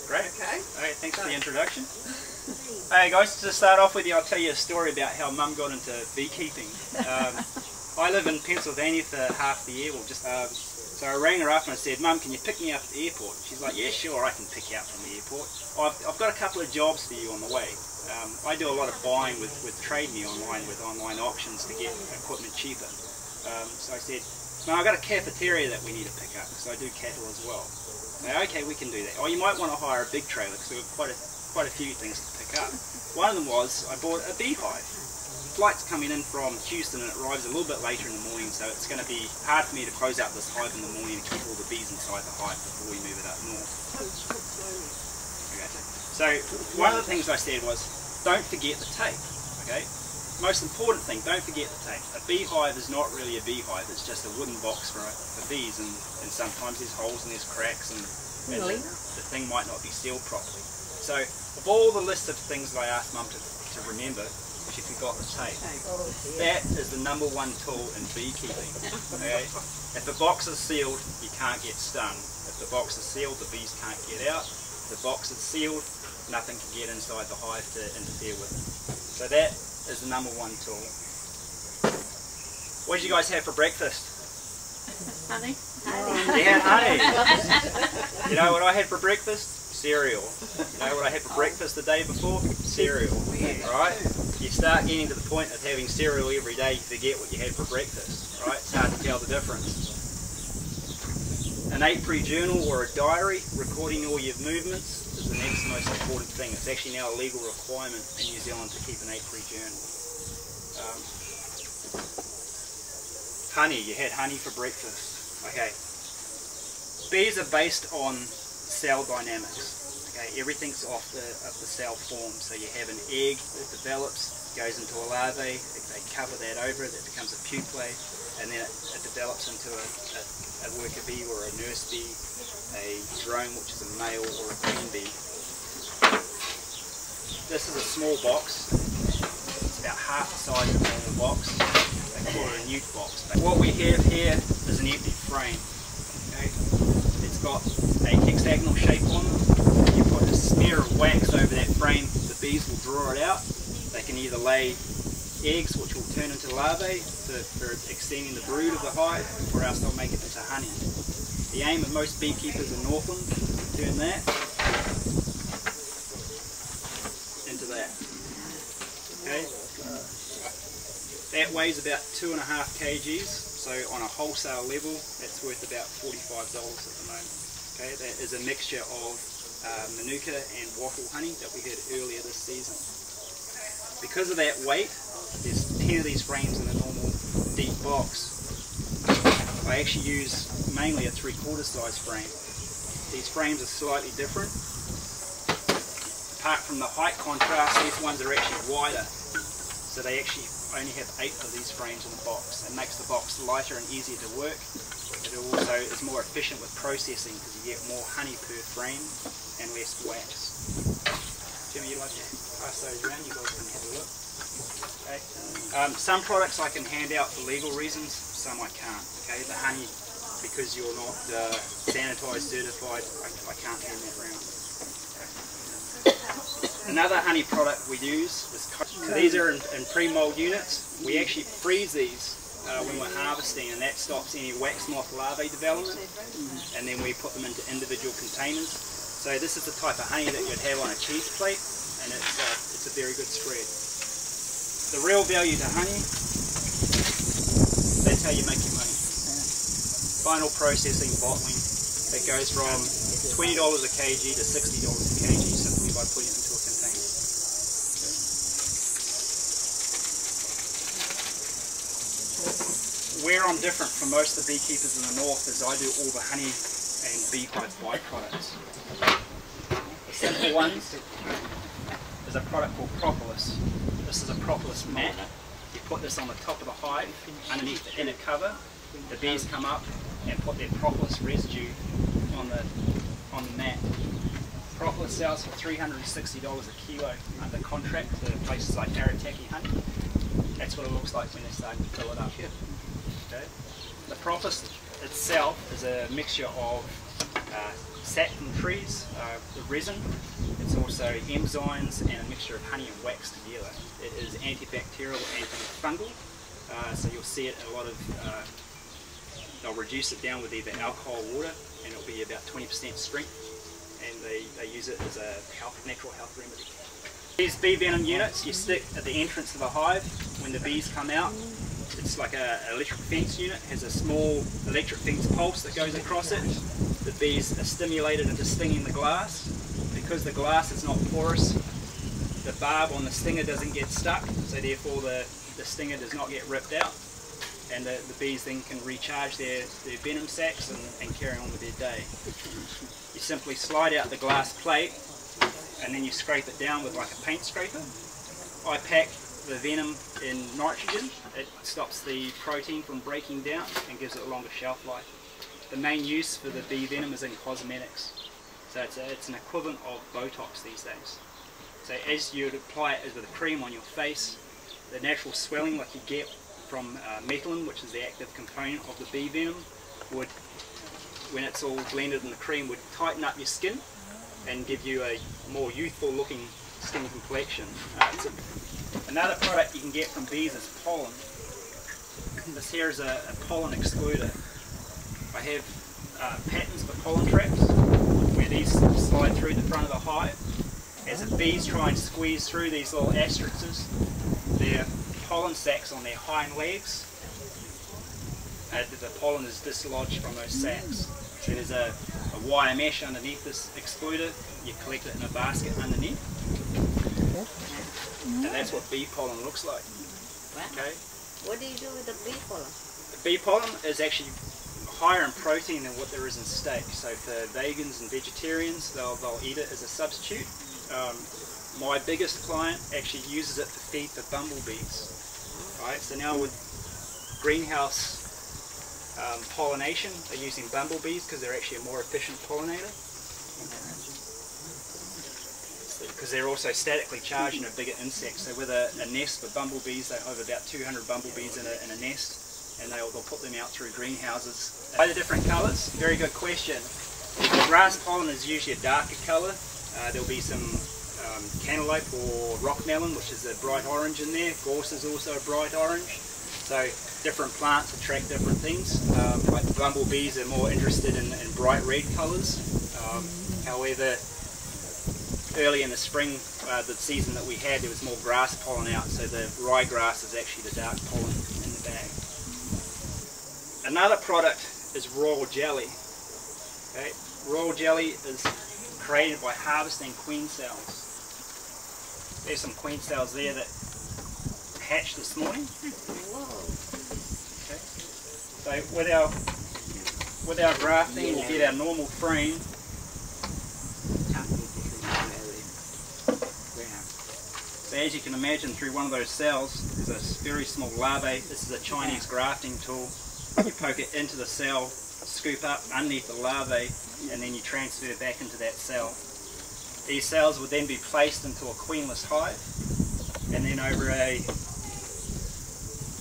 Great. Okay. Okay, thanks for the introduction. Hey guys, to start off with you, I'll tell you a story about how Mum got into beekeeping. I live in Pennsylvania for half the year, so I rang her up and I said, Mum, can you pick me up at the airport? She's like, yeah, sure, I can pick you up from the airport. I've got a couple of jobs for you on the way. I do a lot of buying with Trade Me online, with online auctions to get equipment cheaper. So I said, no, I've got a cafeteria that we need to pick up, because I do cattle as well. Okay, we can do that. Oh, you might want to hire a big trailer, because we've got quite a few things to pick up. One of them was, I bought a beehive. Flight's coming in from Houston and it arrives a little bit later in the morning, so it's going to be hard for me to close out this hive in the morning and keep all the bees inside the hive before we move it up north. Okay. So one of the things I said was, don't forget the tape. Okay. Most important thing, don't forget the tape. A beehive is not really a beehive, it's just a wooden box for bees, and sometimes there's holes and there's cracks, and Really? the thing might not be sealed properly. So of all the list of things that I asked Mum to remember, she forgot the tape. That is the #1 tool in beekeeping. Okay? If the box is sealed, you can't get stung. If the box is sealed, the bees can't get out. If the box is sealed, nothing can get inside the hive to interfere with it. So that is the #1 tool. What did you guys have for breakfast? Honey. Yeah, honey. You know what I had for breakfast? Cereal. You know what I had for breakfast the day before? Cereal. Right? You start getting to the point of having cereal every day, you forget what you had for breakfast. Right? It's hard to tell the difference. An apiary journal or a diary recording all your movements is the next most important thing. It's actually now a legal requirement in New Zealand to keep an apiary journal. Honey, you had honey for breakfast. Okay. Bees are based on cell dynamics. Okay, everything's off the cell form. So you have an egg that develops, goes into a larvae, they cover that over, that becomes a pupae, and then it develops into a worker bee or a nurse bee, a drone, which is a male, or a queen bee. This is a small box. It's about half the size of a normal box. They call it a newt box. But what we have here is an empty frame. Okay? It's got a hexagonal shape on it. You put a smear of wax over that frame, the bees will draw it out. They can either lay eggs, which will turn into larvae for extending the brood of the hive, or else they'll make it into honey. The aim of most beekeepers in Northland is to turn that into that. Okay? That weighs about 2.5 kgs, so on a wholesale level, that's worth about $45 at the moment. Okay? That is a mixture of Manuka and wattle honey that we had earlier this season. Because of that weight, there's 10 of these frames in a normal deep box. I actually use mainly a 3/4 size frame. These frames are slightly different. Apart from the height contrast, these ones are actually wider. So they actually only have 8 of these frames in the box. It makes the box lighter and easier to work. It also is more efficient with processing because you get more honey per frame and less wax. Jimmy, you'd like to pass those around? You guys can have a look. Okay. Some products I can hand out for legal reasons, some I can't. Okay, the honey, because you're not sanitised, certified, I can't hand that around. Okay. Another honey product we use is, so these are in pre-mould units. We actually freeze these when we're harvesting, and that stops any wax moth larvae development, and then we put them into individual containers. So this is the type of honey that you'd have on a cheese plate, and it's a very good spread. The real value to honey, that's how you make your money. Final processing, bottling, that goes from $20 a kg to $60 a kg simply by putting it into a container. Where I'm different from most of the beekeepers in the north is I do all the honey and beehive byproducts. The simple ones is a product called propolis. This is a propolis mat. You put this on the top of the hive, underneath the inner cover. The bees come up and put their propolis residue on the mat. Propolis sells for $360 a kilo under contract to places like Arataki Honey. That's what it looks like when they're starting to fill it up. Okay. The propolis itself is a mixture of sap from trees, the resin. It's also enzymes and a mixture of honey and wax together. It is antibacterial, antifungal, so you'll see it in a lot of, they'll reduce it down with either alcohol or water, and it'll be about 20% strength, and they use it as a natural health remedy. These bee venom units you stick at the entrance of a hive when the bees come out. It's like an electric fence unit. It has a small electric fence pulse that goes across it. The bees are stimulated into stinging the glass. Because the glass is not porous, the barb on the stinger doesn't get stuck, so therefore the stinger does not get ripped out, and the bees then can recharge their venom sacs and carry on with their day. You simply slide out the glass plate and then you scrape it down with like a paint scraper. I pack the venom in nitrogen. It stops the protein from breaking down and gives it a longer shelf life. The main use for the bee venom is in cosmetics. So it's an equivalent of Botox these days. So as you would apply it as with a cream on your face, the natural swelling like you get from methylene, which is the active component of the bee venom, would, when it's all blended in the cream, would tighten up your skin and give you a more youthful looking skin complexion. Another product you can get from bees is pollen. This here is a pollen excluder. I have patterns for pollen traps where these slide through the front of the hive. As the bees try and squeeze through these little asterisks, their pollen sacs on their hind legs, the pollen is dislodged from those sacs. So there's a wire mesh underneath this excluder. You collect it in a basket underneath. And that's what bee pollen looks like. Okay. What do you do with the bee pollen? The bee pollen is actually higher in protein than what there is in steak. So for vegans and vegetarians, they'll eat it as a substitute. My biggest client actually uses it to feed the bumblebees. Right. So now with greenhouse pollination, they're using bumblebees because they're actually a more efficient pollinator. Because they're also statically charged and are bigger insects. So with a nest for bumblebees, they have about 200 bumblebees in a nest, and they'll put them out through greenhouses. Why the different colours? Very good question. The grass pollen is usually a darker colour. There'll be some cantaloupe or rock melon, which is a bright orange in there. Gorse is also a bright orange. So different plants attract different things. Like the bumblebees are more interested in bright red colours. However, early in the spring, the season that we had, there was more grass pollen out, so the ryegrass is actually the dark pollen in the bag. Another product is royal jelly. Okay? Royal jelly is created by harvesting queen cells. There's some queen cells there that hatched this morning. Okay? So with our grafting, we'll get our normal frame. So as you can imagine, through one of those cells is a very small larvae. This is a Chinese grafting tool. You poke it into the cell, scoop up underneath the larvae, and then you transfer back into that cell. These cells would then be placed into a queenless hive, and then over a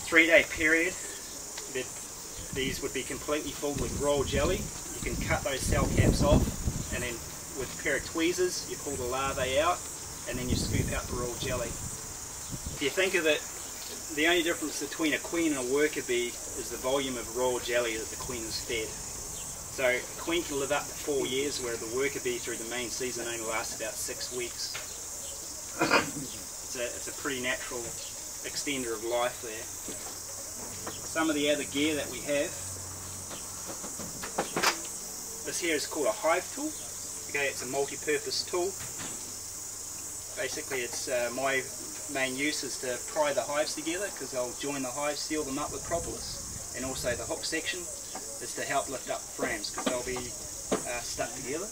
3-day period, these would be completely filled with royal jelly. You can cut those cell caps off, and then with a pair of tweezers, you pull the larvae out, and then you scoop out the royal jelly. If you think of it, the only difference between a queen and a worker bee is the volume of royal jelly that the queen is fed. So a queen can live up to 4 years, where the worker bee through the main season only lasts about 6 weeks. It's a pretty natural extender of life there. Some of the other gear that we have. This here is called a hive tool. Okay, it's a multi-purpose tool. Basically, it's my main use is to pry the hives together, because I'll join the hives, seal them up with propolis, and also the hook section is to help lift up frames, because they'll be stuck together.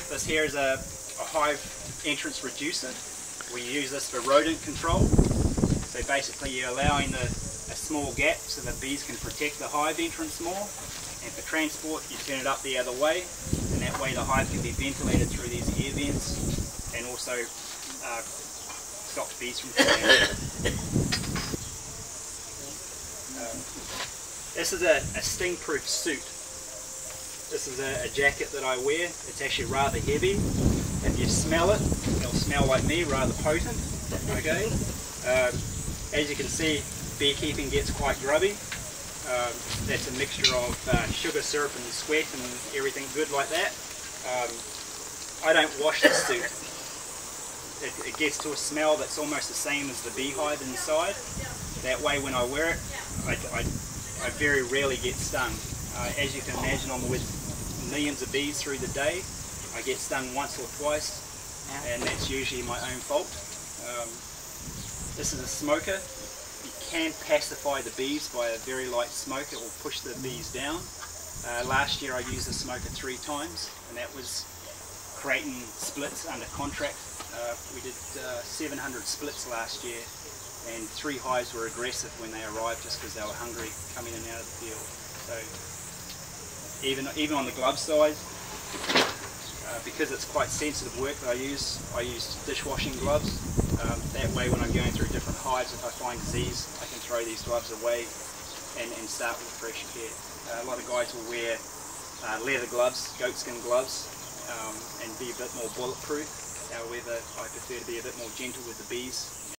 This here is a hive entrance reducer. We use this for rodent control. So basically, you're allowing a small gap so the bees can protect the hive entrance more. And for transport, you turn it up the other way, and that way the hive can be ventilated through these air vents, and also stops bees from flying. This is a sting-proof suit. This is a jacket that I wear. It's actually rather heavy. If you smell it, it'll smell like me, rather potent. Okay. As you can see, beekeeping gets quite grubby. That's a mixture of sugar syrup and sweat and everything good like that. I don't wash this suit. It gets to a smell that's almost the same as the beehive inside. That way when I wear it, I very rarely get stung. As you can imagine, I'm with millions of bees through the day. I get stung once or twice, and that's usually my own fault. This is a smoker. You can pacify the bees by a very light smoke. It will push the bees down. Last year I used the smoker 3 times, and that was creating splits under contract. We did 700 splits last year, and 3 hives were aggressive when they arrived just because they were hungry coming in and out of the field. So even on the glove side, because it's quite sensitive work that I use dishwashing gloves. That way when I'm going through different hives, if I find disease, I can throw these gloves away and start with fresh care. A lot of guys will wear leather gloves, goatskin gloves, and be a bit more bulletproof. However, I prefer to be a bit more gentle with the bees.